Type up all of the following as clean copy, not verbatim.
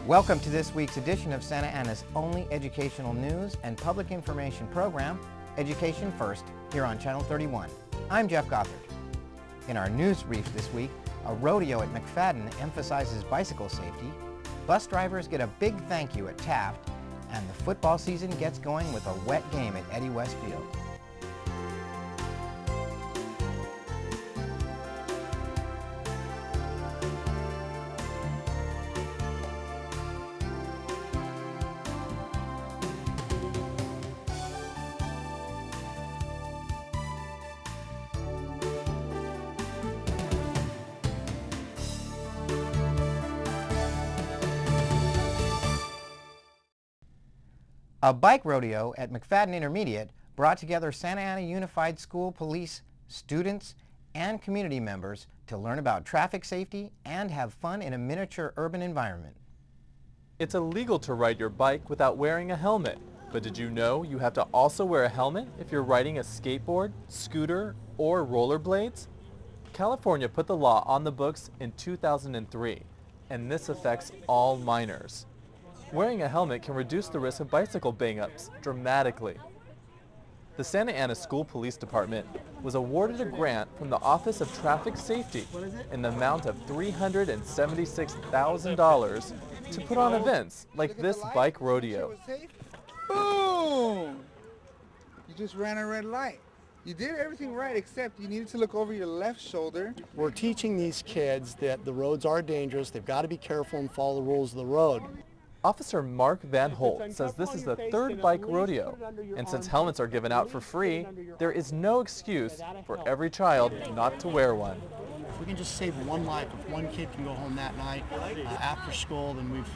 Welcome to this week's edition of Santa Ana's only educational news and public information program, Education First, here on Channel 31. I'm Jeff Gothard. In our news brief this week, a rodeo at McFadden emphasizes bicycle safety, bus drivers get a big thank you at Taft, and the football season gets going with a wet game at Eddie West Field. A bike rodeo at McFadden Intermediate brought together Santa Ana Unified School Police students and community members to learn about traffic safety and have fun in a miniature urban environment. It's illegal to ride your bike without wearing a helmet, but did you know you have to also wear a helmet if you're riding a skateboard, scooter, or rollerblades? California put the law on the books in 2003, and this affects all minors. Wearing a helmet can reduce the risk of bicycle bang-ups dramatically. The Santa Ana School Police Department was awarded a grant from the Office of Traffic Safety in the amount of $376,000 to put on events like this bike rodeo. Boom! You just ran a red light. You did everything right except you needed to look over your left shoulder. We're teaching these kids that the roads are dangerous, they've got to be careful and follow the rules of the road. Officer Mark Van Holt says this is the third bike rodeo, and since helmets are given out for free, there is no excuse for every child not to wear one. If we can just save one life, if one kid can go home that night after school, then we've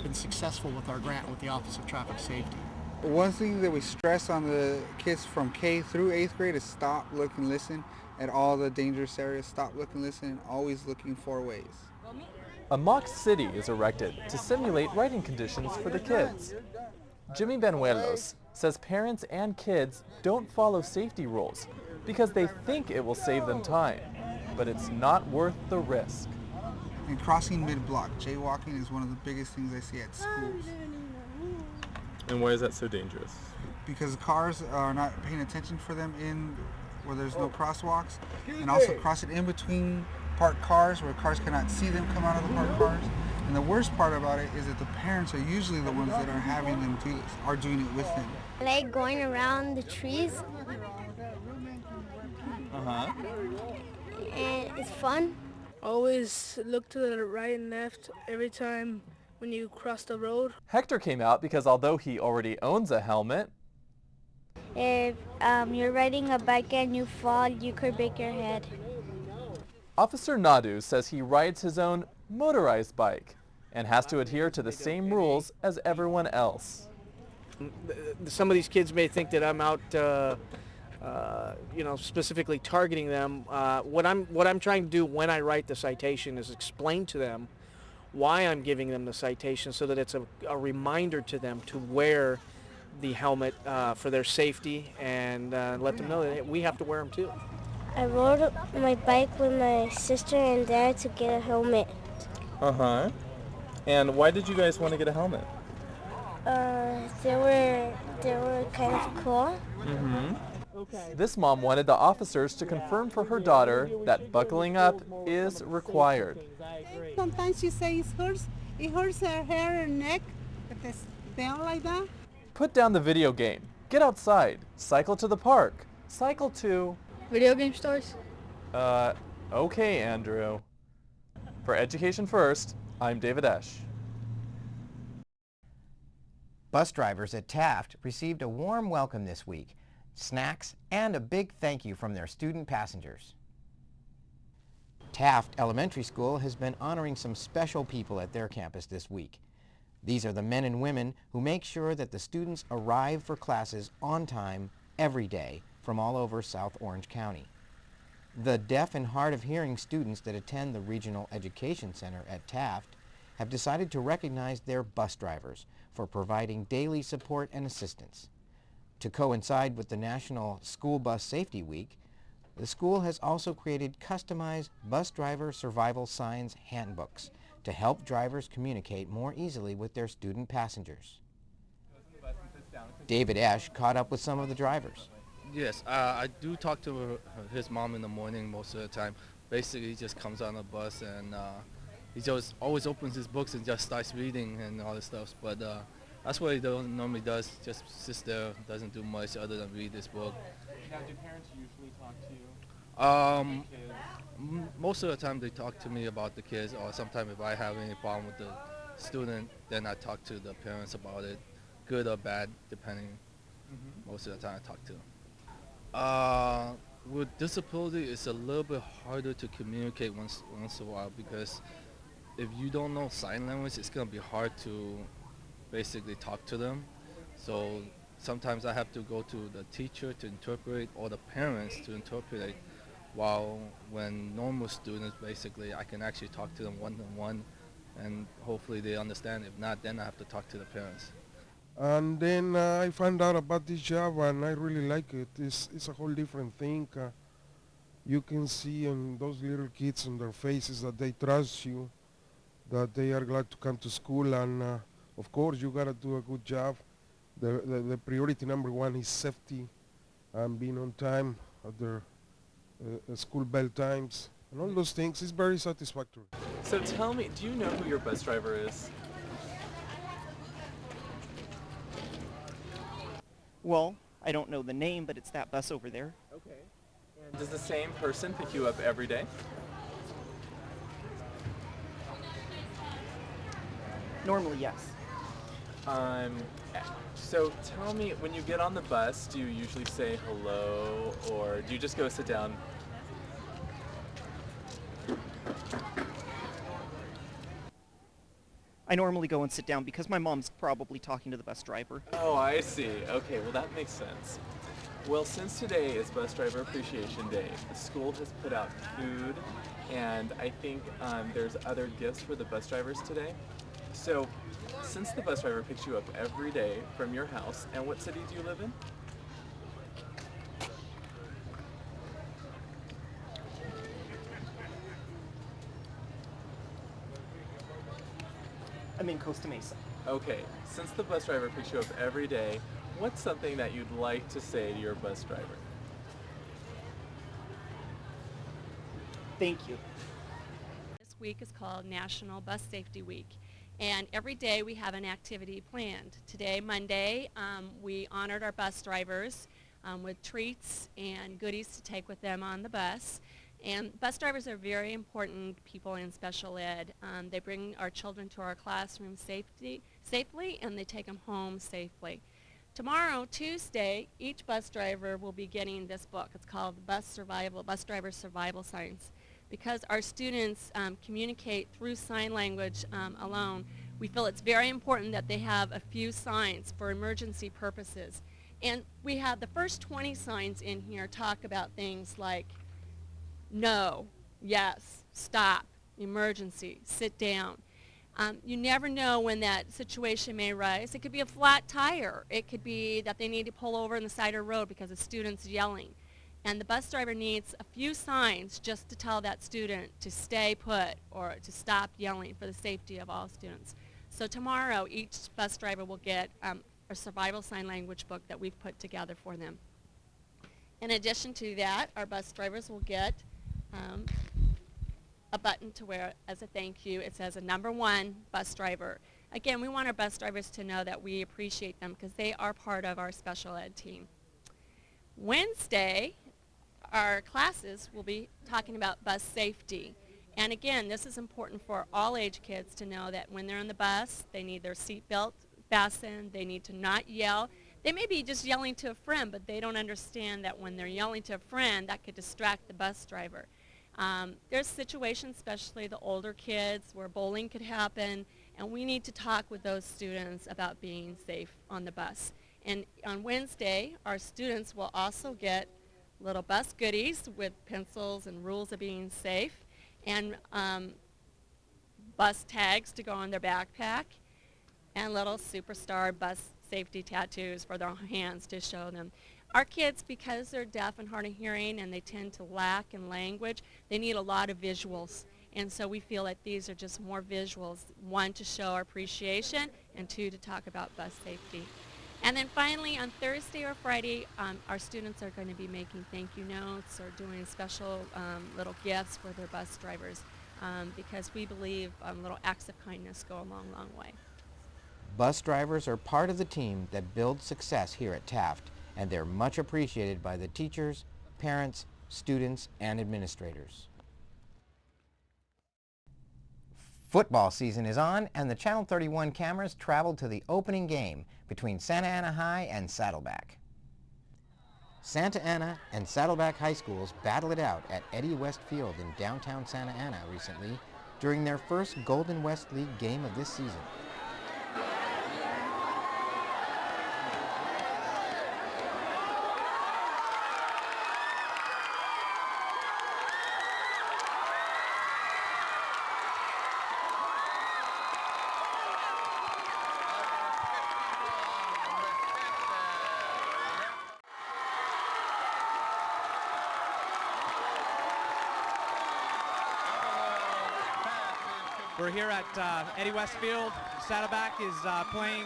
been successful with our grant with the Office of Traffic Safety. One thing that we stress on the kids from K through 8th grade is stop, look, and listen at all the dangerous areas. Stop, look, and listen, and always looking for ways. A mock city is erected to simulate riding conditions for the kids. Jimmy Benuelos says parents and kids don't follow safety rules because they think it will save them time, but it's not worth the risk. And crossing mid-block, jaywalking is one of the biggest things I see at schools. And why is that so dangerous? Because cars are not paying attention for them in where there's no crosswalks, and also crossing in between parked cars where cars cannot see them come out of the parked cars. And the worst part about it is that the parents are usually the ones that are having them do this, are doing it with them. I like going around the trees. And it's fun. Always look to the right and left every time when you cross the road. Hector came out because although he already owns a helmet, If you're riding a bike and you fall, you could break your head. Officer Nadu says he rides his own motorized bike and has to adhere to the same rules as everyone else. Some of these kids may think that I'm out, specifically targeting them. What I'm trying to do when I write the citation is explain to them why I'm giving them the citation so that it's a reminder to them to wear the helmet for their safety and let them know that we have to wear them too. I rode my bike with my sister and dad to get a helmet. And why did you guys want to get a helmet? They were kind of cool. This mom wanted the officers to confirm for her daughter that buckling up is required. Sometimes she says it hurts her hair and neck with this bell like that. Put down the video game, get outside, cycle to the park, cycle to... Video game stores? Okay, Andrew. For Education First, I'm David Esch. Bus drivers at Taft received a warm welcome this week, snacks, and a big thank you from their student passengers. Taft Elementary School has been honoring some special people at their campus this week. These are the men and women who make sure that the students arrive for classes on time every day from all over South Orange County. The deaf and hard of hearing students that attend the Regional Education Center at Taft have decided to recognize their bus drivers for providing daily support and assistance. To coincide with the National School Bus Safety Week, the school has also created customized bus driver survival signs handbooks to help drivers communicate more easily with their student passengers. David Esch caught up with some of the drivers. Yes, I do talk to his mom in the morning most of the time. Basically, he just comes on the bus and he just always opens his books and just starts reading and all this stuff. But that's what he normally does, just sits there, doesn't do much other than read this book. Now, do parents usually talk to you? Most of the time they talk to me about the kids, or sometimes if I have any problem with the student, then I talk to the parents about it, good or bad, depending. Most of the time I talk to them. With disability, it's a little bit harder to communicate once in a while, because if you don't know sign language, it's going to be hard to basically talk to them. So sometimes I have to go to the teacher to interpret, or the parents to interpret, while when normal students, basically, I can actually talk to them one-on-one, and hopefully they understand. If not, then I have to talk to the parents. And then I found out about this job, and I really like it. It's a whole different thing. You can see in those little kids in their faces that they trust you, that they are glad to come to school, and of course you gotta do a good job. The priority number one is safety and being on time at their school bell times and all those things. It's very satisfactory. So tell me, do you know who your bus driver is? Well, I don't know the name, but it's that bus over there. Okay. And does the same person pick you up every day? Normally, yes. So tell me, when you get on the bus, do you usually say hello, or do you just go sit down? I normally go and sit down because my mom's probably talking to the bus driver. Oh, I see. Okay, well that makes sense. Well, since today is Bus Driver Appreciation Day, the school has put out food, and I think there's other gifts for the bus drivers today. So, since the bus driver picks you up every day from your house, and what city do you live in? I'm in Costa Mesa. Okay, since the bus driver picks you up every day, what's something that you'd like to say to your bus driver? Thank you. This week is called National Bus Safety Week, and every day we have an activity planned. Today, Monday, we honored our bus drivers with treats and goodies to take with them on the bus. And bus drivers are very important people in special ed. They bring our children to our classroom safely, and they take them home safely. Tomorrow, Tuesday, each bus driver will be getting this book. It's called Bus Driver Survival Science. Because our students communicate through sign language alone, we feel it's very important that they have a few signs for emergency purposes. And we have the first 20 signs in here talk about things like no, yes, stop, emergency, sit down. You never know when that situation may arise. It could be a flat tire. It could be that they need to pull over on the side of the road because a student's yelling. And the bus driver needs a few signs just to tell that student to stay put or to stop yelling for the safety of all students. So tomorrow, each bus driver will get a survival sign language book that we've put together for them. In addition to that, our bus drivers will get a button to wear as a thank you. It says a number 1 bus driver. Again, we want our bus drivers to know that we appreciate them because they are part of our special ed team. Wednesday, our classes will be talking about bus safety. And again, this is important for all age kids to know that when they're on the bus, they need their seatbelt fastened, they need to not yell. They may be just yelling to a friend, but they don't understand that when they're yelling to a friend, that could distract the bus driver. There's situations, especially the older kids, where bullying could happen, and we need to talk with those students about being safe on the bus. And on Wednesday, our students will also get little bus goodies with pencils and rules of being safe, and bus tags to go on their backpack, and little superstar bus safety tattoos for their hands to show them. Our kids, because they're deaf and hard of hearing and they tend to lack in language, they need a lot of visuals. And so we feel that these are just more visuals, one, to show our appreciation, and two, to talk about bus safety. And then finally, on Thursday or Friday, our students are going to be making thank you notes or doing special little gifts for their bus drivers because we believe little acts of kindness go a long, long way. Bus drivers are part of the team that builds success here at Taft, and they're much appreciated by the teachers, parents, students, and administrators. Football season is on, and the Channel 31 cameras traveled to the opening game between Santa Ana High and Saddleback. Santa Ana and Saddleback High Schools battled it out at Eddie West Field in downtown Santa Ana recently during their first Golden West League game of this season. We're here at Eddie West Field. Saddleback is playing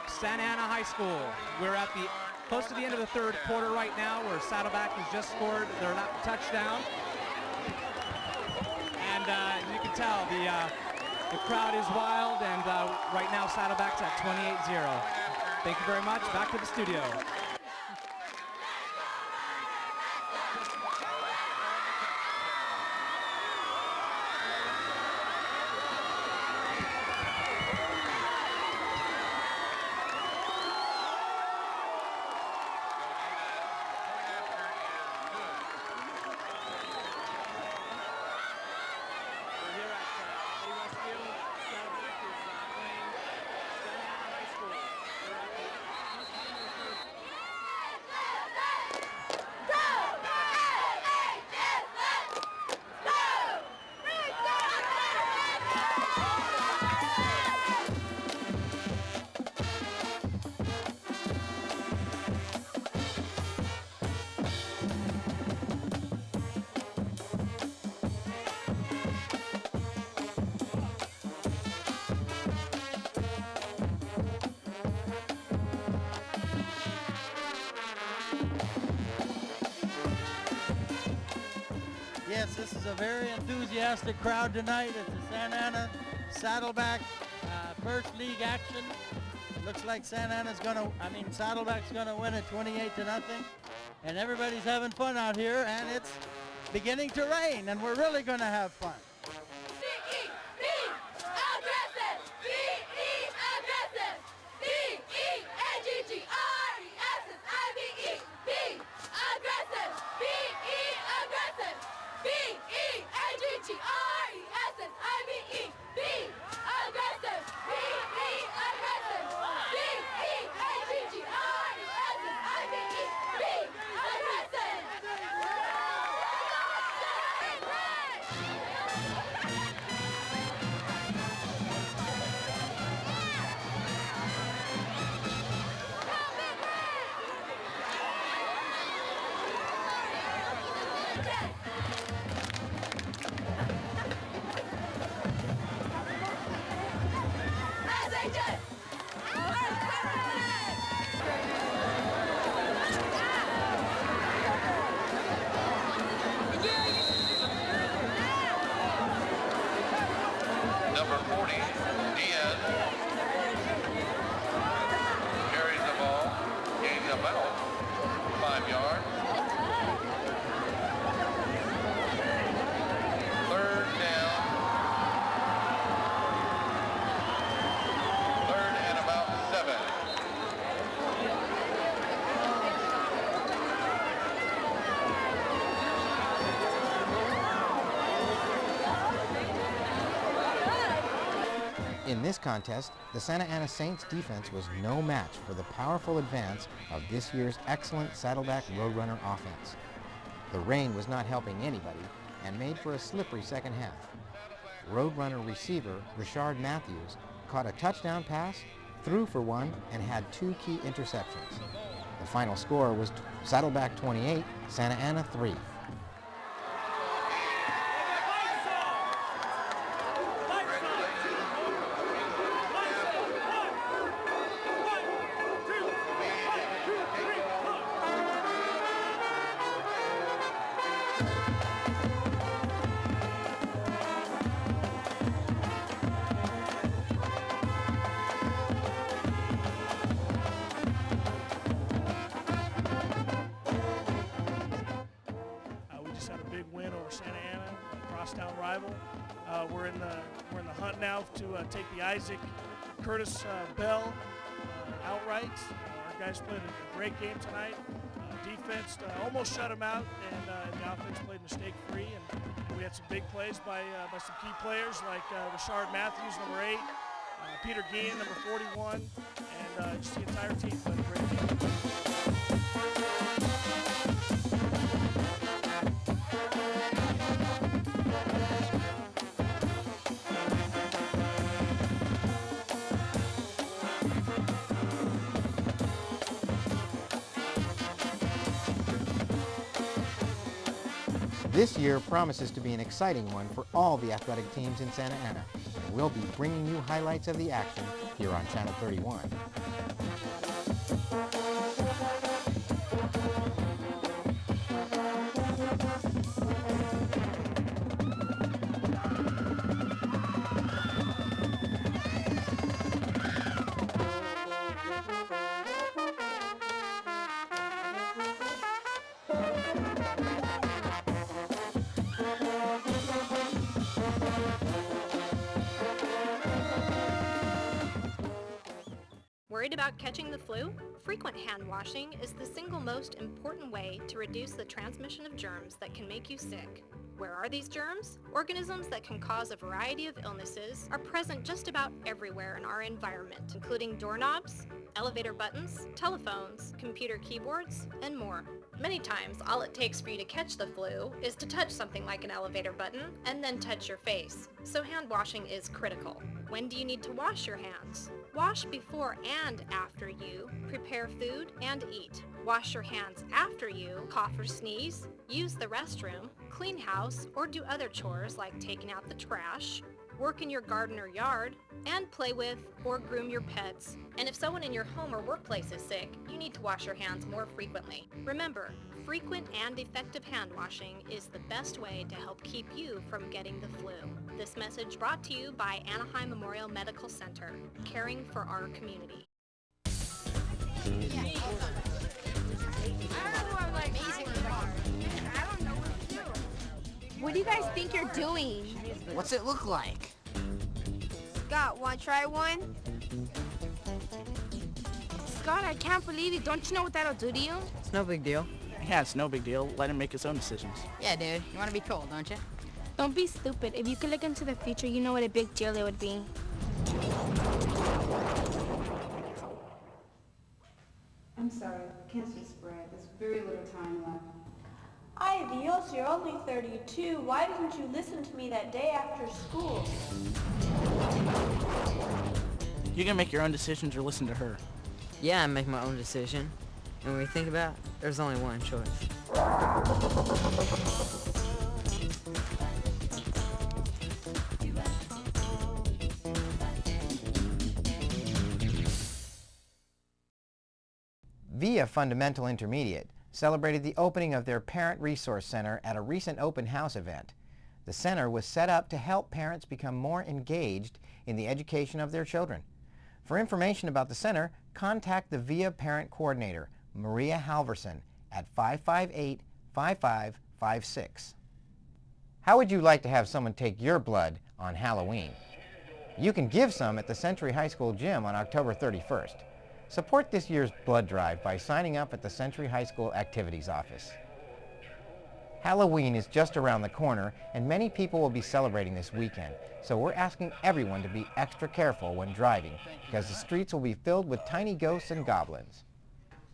Santa Ana High School. We're at close to the end of the third quarter right now, where Saddleback has just scored their touchdown. And you can tell the crowd is wild, and right now Saddleback's at 28-0. Thank you very much. Back to the studio. Yes, this is a very enthusiastic crowd tonight. It's the Santa Ana Saddleback first league action. Looks like Saddleback's gonna win it 28-0. And everybody's having fun out here, and it's beginning to rain, and we're really gonna have fun. Number 40, Diaz, carries the ball, gains about 5 yards. Third down. Third and about 7. In this contest, the Santa Ana Saints defense was no match for the powerful advance of this year's excellent Saddleback Roadrunner offense. The rain was not helping anybody and made for a slippery second half. Roadrunner receiver Richard Matthews caught a touchdown pass, threw for one, and had 2 key interceptions. The final score was Saddleback 28, Santa Ana 3. we're in the hunt now to take the Isaac Curtis Bell outright. Our guys played a great game tonight. Defense almost shut him out, and the offense played mistake-free. And we had some big plays by some key players like Rashard Matthews, number 8, Peter Guillen, number 41, and just the entire team played a great game. This year promises to be an exciting one for all the athletic teams in Santa Ana, and we'll be bringing you highlights of the action here on Channel 31. Worried about catching the flu? Frequent hand washing is the single most important way to reduce the transmission of germs that can make you sick. Where are these germs? Organisms that can cause a variety of illnesses are present just about everywhere in our environment, including doorknobs, elevator buttons, telephones, computer keyboards, and more. Many times, all it takes for you to catch the flu is to touch something like an elevator button and then touch your face. So hand washing is critical. When do you need to wash your hands? Wash before and after you prepare food and eat. Wash your hands after you cough or sneeze, use the restroom, clean house, or do other chores like taking out the trash, work in your garden or yard, and play with or groom your pets. And if someone in your home or workplace is sick, you need to wash your hands more frequently. Remember, frequent and effective hand washing is the best way to help keep you from getting the flu. This message brought to you by Anaheim Memorial Medical Center, caring for our community. What do you guys think you're doing? What's it look like? Scott, want to try one? Scott, I can't believe it. Don't you know what that'll do to you? It's no big deal. Yeah, it's no big deal. Let him make his own decisions. Yeah, dude. You want to be cool, don't you? Don't be stupid. If you could look into the future, you know what a big deal it would be. I'm sorry, cancer spread. There's very little time left. Ay, Dios, you're only 32. Why didn't you listen to me that day after school? You can make your own decisions or listen to her. Yeah, I make my own decision. And when we think about it, there's only one choice. Via Fundamental Intermediate celebrated the opening of their Parent Resource Center at a recent open house event. The center was set up to help parents become more engaged in the education of their children. For information about the center, contact the VIA Parent Coordinator, Maria Halverson, at 558-5556. How would you like to have someone take your blood on Halloween? You can give some at the Century High School gym on October 31st. Support this year's blood drive by signing up at the Century High School Activities Office. Halloween is just around the corner, and many people will be celebrating this weekend, so we're asking everyone to be extra careful when driving, because the streets will be filled with tiny ghosts and goblins.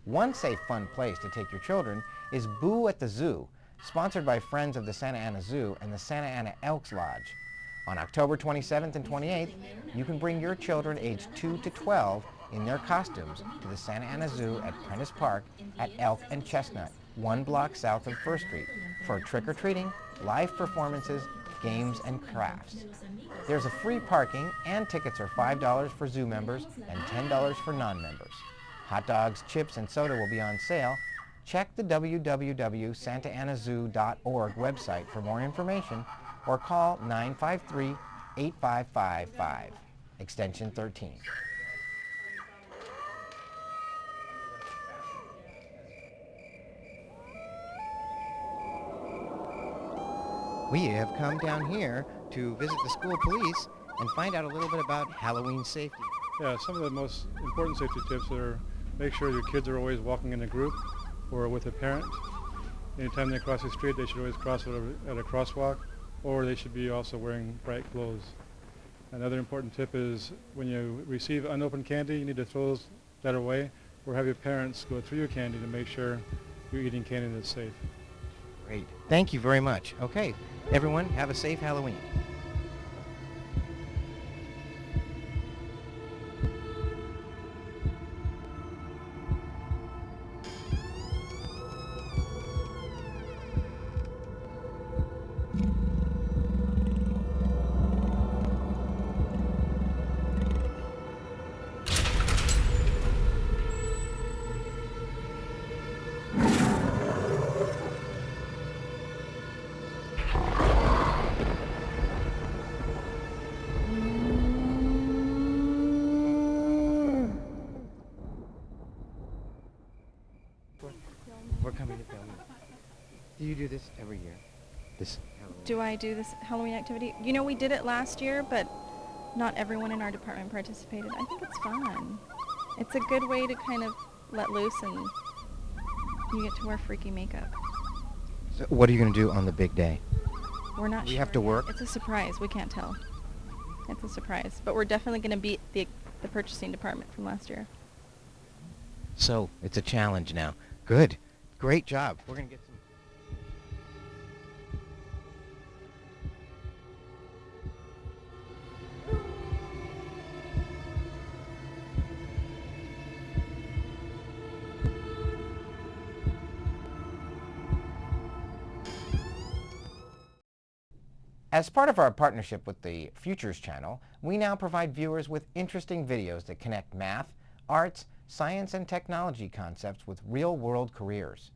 One safe, fun place to take your children is Boo at the Zoo, sponsored by Friends of the Santa Ana Zoo and the Santa Ana Elks Lodge. On October 27th and 28th, you can bring your children aged 2 to 12 in their costumes to the Santa Ana Zoo at Prentice Park at Elk and Chestnut, 1 block south of First Street, for trick-or-treating, live performances, games, and crafts. There's a free parking, and tickets are $5 for zoo members and $10 for non-members. Hot dogs, chips, and soda will be on sale. Check the www.santaanazoo.org website for more information, or call 953-8555, extension 13. We have come down here to visit the school police and find out a little bit about Halloween safety. Yeah, some of the most important safety tips are make sure your kids are always walking in a group or with a parent. Anytime they cross the street, they should always cross at a crosswalk, or they should be also wearing bright clothes. Another important tip is when you receive unopened candy, you need to throw that away, or have your parents go through your candy to make sure you're eating candy that's safe. Great. Thank you very much. Okay, everyone, have a safe Halloween. We're coming to film you. Do you do this every year? This Halloween? Do I do this Halloween activity? You know, we did it last year, but not everyone in our department participated. I think it's fun. It's a good way to kind of let loose, and you get to wear freaky makeup. So what are you going to do on the big day? We're not sure. We have to work? It's a surprise. We can't tell. It's a surprise. But we're definitely going to beat the purchasing department from last year. So it's a challenge now. Good. Great job. We're going to get some... As part of our partnership with the Futures Channel, we now provide viewers with interesting videos that connect math, arts, science, and technology concepts with real-world careers.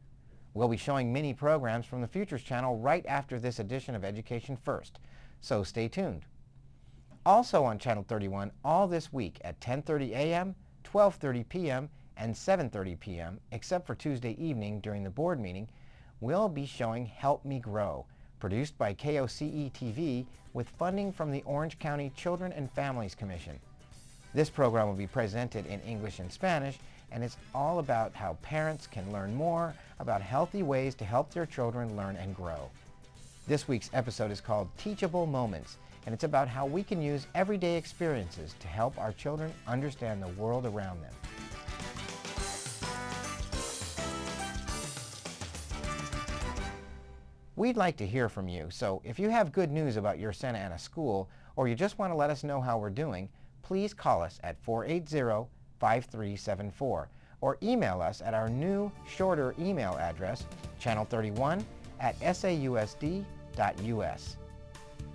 We'll be showing mini programs from the Futures Channel right after this edition of Education First, so stay tuned. Also on Channel 31 all this week at 10:30 a.m., 12:30 p.m., and 7:30 p.m., except for Tuesday evening during the board meeting, we'll be showing Help Me Grow, produced by SAUSD-TV with funding from the Orange County Children and Families Commission. This program will be presented in English and Spanish, and it's all about how parents can learn more about healthy ways to help their children learn and grow. This week's episode is called Teachable Moments, and it's about how we can use everyday experiences to help our children understand the world around them. We'd like to hear from you, so if you have good news about your Santa Ana school, or you just want to let us know how we're doing, please call us at 480-5374 or email us at our new, shorter email address, channel31@sausd.us.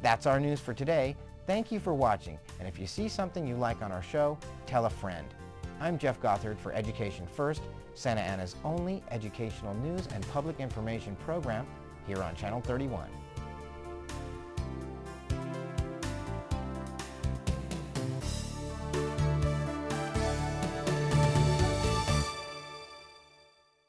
That's our news for today. Thank you for watching, and if you see something you like on our show, tell a friend. I'm Jeff Gothard for Education First, Santa Ana's only educational news and public information program here on Channel 31.